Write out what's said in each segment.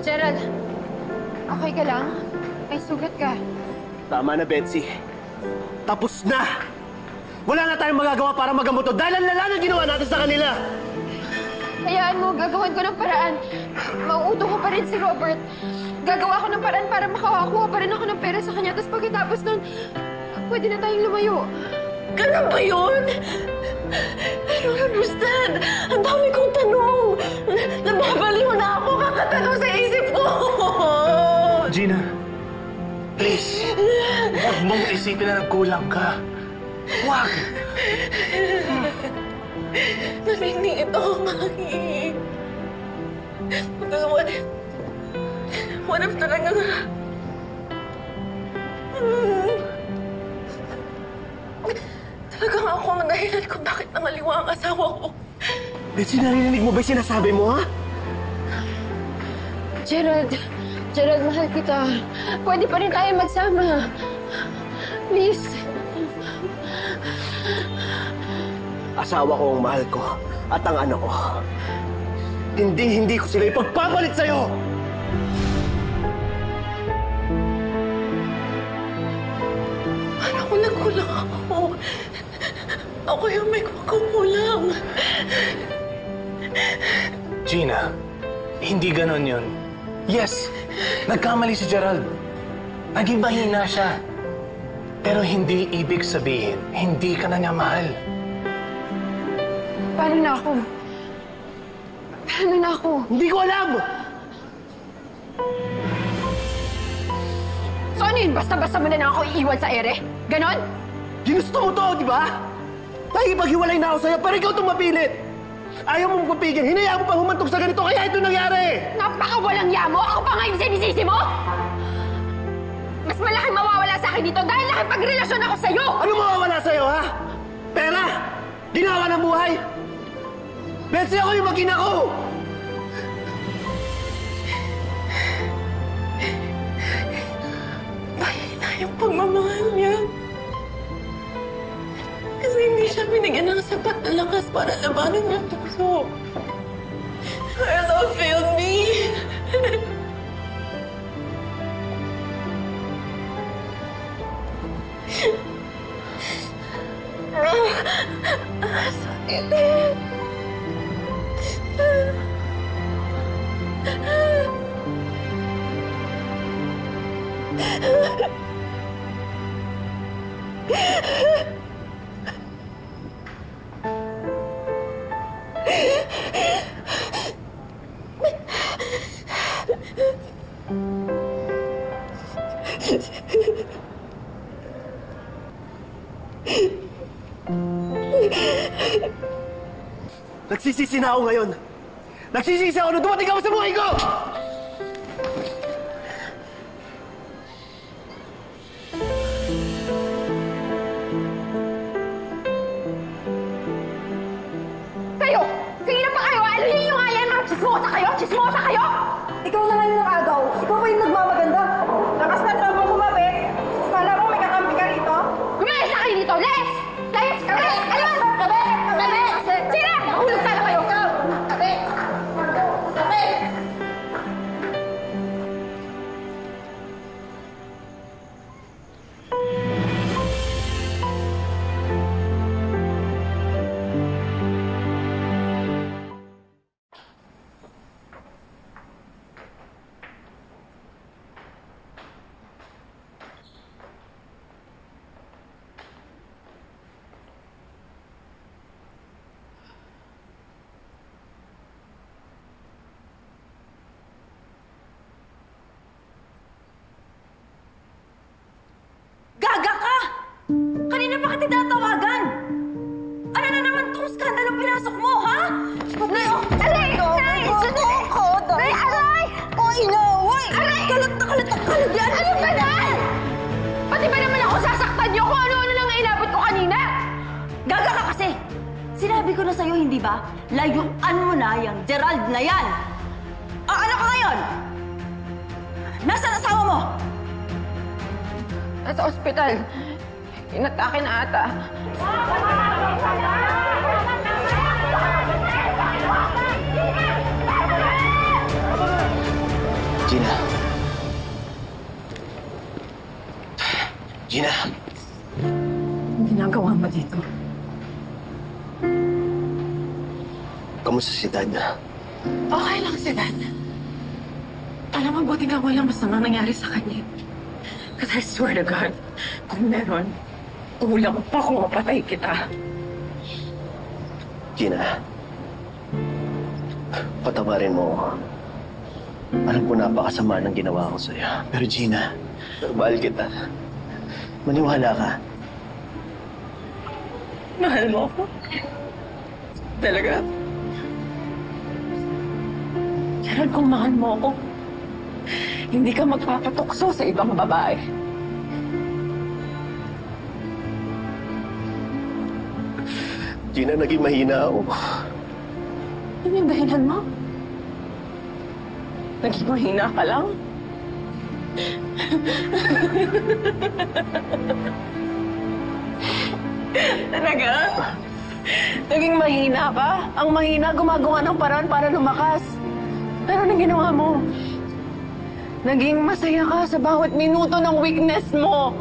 Gerald, okay ka lang? May sugat ka. Tama na, Betsy. Tapos na! Wala na tayong magagawa para magamot to dahil ang lala na ginawa natin sa kanila! Hayaan mo, gagawan ko ng paraan. Mauuto ko pa rin si Robert. Gagawa ko ng paraan para makakuha pa rin ako ng pera sa kanya. Tapos pagkatapos nun, pwede na tayong lumayo. Ganun ba yun? I don't understand. Ang dami kong tanong. Nababaliw na ako kakatanong sa isip ko. Gina, please. Huwag mong isipin na nagkulang ka. Huwag! Naliniit ako, Maki. What if talagang... Talagang ako ang dahilan kung bakit nangaliwa ang asawa ko. Betsy, narinig mo ba yung sinasabi mo, ha? Gerald, mahal kita. Pwede pa rin tayo magsama. Please. Asawa ko ang mahal ko at ang anak ko. Hindi ko sila ipagpapalit sa'yo! Paano kung nagkulang ako? Ako yung may kukulang. Gina, hindi ganon yun. Yes, nagkamali si Gerald. Naging mahina siya. Pero hindi ibig sabihin, hindi ka na niya mahal. Paano na ako? Hindi ko alam! So ano yun? Basta-basta mo na lang ako iiwan sa ere? Ganon? Ginusto mo to, di ba? Nakikipaghiwalay na ako sa'yo, pero ikaw itong mapilit! Ayaw mong kupigil, hinayaan mo pang humantong sa ganito, kaya ito nangyari! Napakawalang yamo! Ako pa nga yung sinisisi mo! Mas malaking mawawala sa akin dito dahil nakipagrelasyon ako sa'yo! Ano mawawala sa'yo, ha? Pera? Ginawa ng buhay? Betsy, ako yung mag-ina ko! Mahina yung pagmamahal niya. Kasi hindi siya binigyan ng sapat na lakas para labanan yung tukso. Her love failed me. Sakit. Nagsisisi na ako ngayon. Nagsisisi ako nung dumating ako sa buhay ko! Kayo! Kanina pa kayo! Ano yun yung ayan? Mga chismosa kayo? Chismosa kayo? Ikaw na ngayon ng agaw. Ikaw pa yung nagmamaganda. Lakas na tropa kumabi. Kala mo may kakampi ka rito? Lumayas na kayo dito! Les! Les! Kabe! Ano? Kabe! Kabe! Sira! Nahulog sana kayo! Kabe! Kabe! Gaga ka! Kanina pa kita tinatawagan! Ano na naman itong skandalong pinasok mo, ha? Aray! Nay! Nay! Aray! O, inaway! Aray! Kalat na kalat yan! Ano ba yan? Pati ba naman ako sasaktan niyo kung ano-ano nang inabot ko kanina? Gaga ka kasi! Sinabi ko na sa'yo, hindi ba? Layuan mo na yung Gerald na yan! Ano ka ngayon? Nasaan asawa mo? Nasa ospital. Inatake na ata. Gina. Gina. Ang ginagawa mo dito? Kamusta si Dad? Okay lang si Dad. Alam mo, buti nga walang masamang nangyari sa kanya. Because I swear to God, kung meron, kulang pa kung mapatay kita. Gina. Patawarin mo ako. Alam ko napakasama ng ginawa ko sa'yo. Pero Gina, mahal kita. Maniwala ka. Mahal mo ako? Talaga? Gerald, kung mahal mo ako, hindi ka magpapatukso sa ibang babae. Gina, naging mahina ako. Ano yung dahilan mo? Naging mahina ka lang? Talaga? Naging mahina ka? Ang mahina gumagawa ng paraan para lumakas. Pero anong ginawa mo? Naging masaya ka sa bawat minuto ng weakness mo.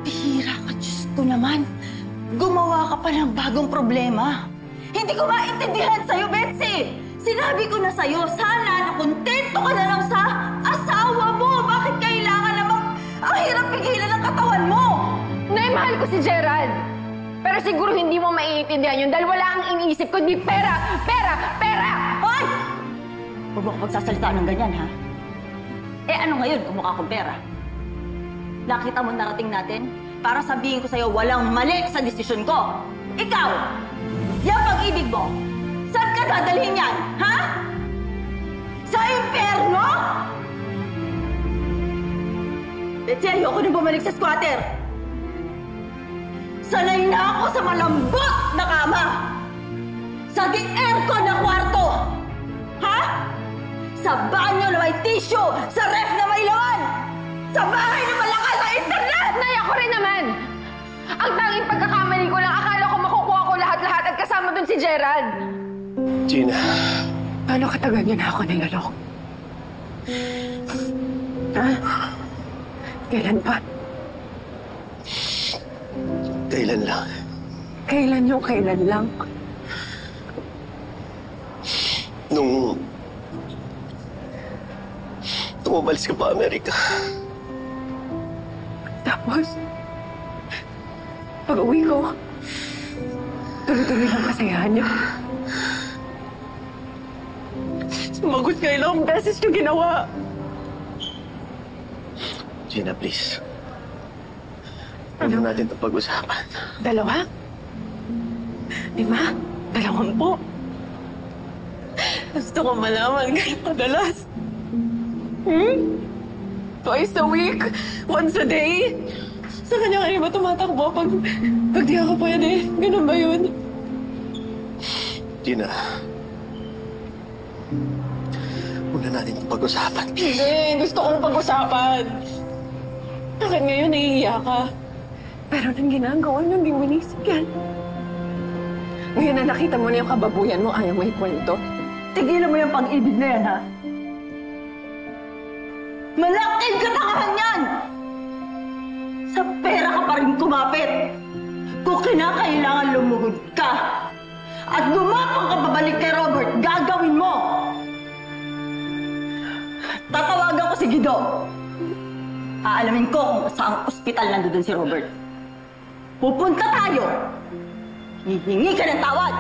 Bihira ka, Diyos ko naman. Gumawa ka pa ng bagong problema. Hindi ko maintindihan sa'yo, Betsy! Sinabi ko na sa'yo, sana na kontento ka na lang sa asawa mo. Bakit kailangan namang ang hirap pigilan ng katawan mo? Nay, mahal ko si Gerald. Pero siguro hindi mo maiintindihan yun dahil wala ang iniisip kundi pera, pera, pera! Hoy! Huwag mo ko magsasalita ng ganyan, ha? Eh, ano ngayon kung mukha kong pera? Nakita mo narating natin? Para sabihin ko sa'yo, walang mali sa desisyon ko. Ikaw! Yung pag-ibig mo, saan ka dadalhin yan, ha? Sa impyerno? Betsy, ayoko nang bumalik sa squatter. Sanay na ako sa malambot na kama. Sa di-aircon na kwarto. Ha? Sa banyo na may tissue. Sa ref na may laman. Sa bahay na malakas sa internet. Nay, ako rin naman! Ang tanging pagkakamali ko lang, akala ko makukuha ko lahat-lahat at kasama dun si Gerald. Gina. Paano katagal niya na ako nilalok? Ha? Kailan pa? Kailan lang? Kailan yung kailan lang? Nung umalis ka pa Amerika. Tapos, pag-uwi ko, tuloy-tuloy lang kasayahan niyo. Sumagot ka ilang beses yung ginawa. Gina, please. Huwag na natin ito pag-usapan. Dalawa? 5? 20? Gusto ko malaman gano'ng kadalas. Twice a week? Once a day? Sa kanya kayo ba tumatakbo pag di ako pwede? Ganun ba yun? Gina. Huwag na natin ito pag-usapan. Hindi, gusto kong pag-usapan. Bakit ngayon nahihiya ka? Pero nang ginagawa niyo, hindi mo inisip yan. Ngayon na nakita mo na yung kababuyan mo, ayaw mo ikwento. Tigilan mo yung pag-ibig na yan, ha? Malaking katangahan yan! Sa pera ka pa rin kumapit. Kung kinakailangan lumuhod ka at gumapang ka babalik kay Robert, gagawin mo! Tatawagan ko si Guido. Aalamin ko kung saang ospital nandoon si Robert. Pupunta tayo. Hihingi ka ng tawad.